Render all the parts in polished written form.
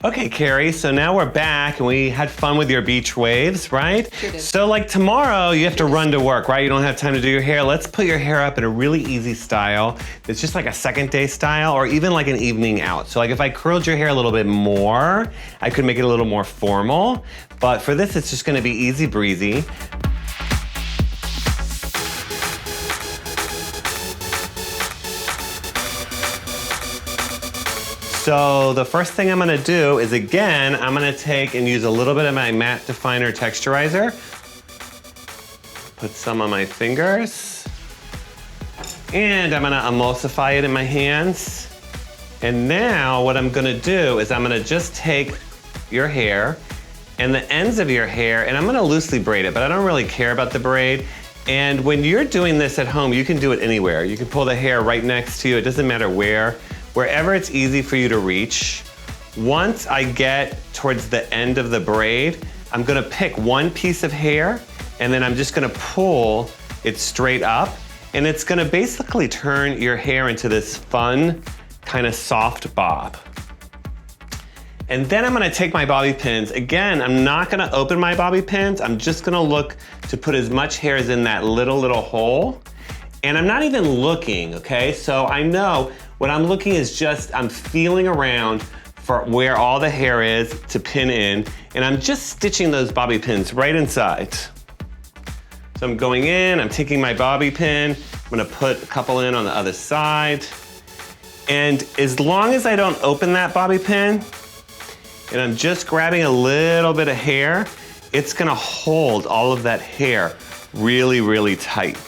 Okay, Carrie, so now we're back and we had fun with your beach waves, right? Sure did. So like tomorrow you have to run to work, right? You don't have time to do your hair. Let's put your hair up in a really easy style. It's just like a second day style or even like an evening out. So like if I curled your hair a little bit more, I could make it a little more formal. But for this, it's just gonna be easy breezy. So the first thing I'm gonna do is, again, I'm gonna take and use a little bit of my matte definer texturizer. Put some on my fingers. And I'm gonna emulsify it in my hands. And now what I'm gonna do is I'm gonna just take your hair and the ends of your hair, and I'm gonna loosely braid it, but I don't really care about the braid. And when you're doing this at home, you can do it anywhere. You can pull the hair right next to you, it doesn't matter where. Wherever it's easy for you to reach. Once I get towards the end of the braid, I'm gonna pick one piece of hair and then I'm just gonna pull it straight up, and it's gonna basically turn your hair into this fun, kind of soft bob. And then I'm gonna take my bobby pins. Again, I'm not gonna open my bobby pins. I'm just gonna look to put as much hair as in that little hole. And I'm not even looking, okay? So I know what I'm looking is just, I'm feeling around for where all the hair is to pin in, and I'm just stitching those bobby pins right inside. So I'm going in, I'm taking my bobby pin, I'm gonna put a couple in on the other side. And as long as I don't open that bobby pin, and I'm just grabbing a little bit of hair, it's gonna hold all of that hair really, really tight.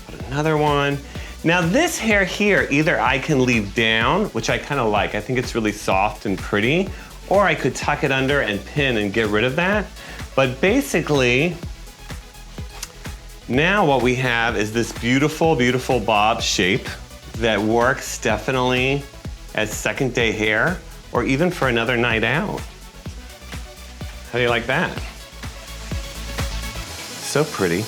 Put another one. Now this hair here, either I can leave down, which I kind of like. I think it's really soft and pretty, or I could tuck it under and pin and get rid of that. But basically, now what we have is this beautiful, beautiful bob shape that works definitely as second day hair, or even for another night out. How do you like that? So pretty.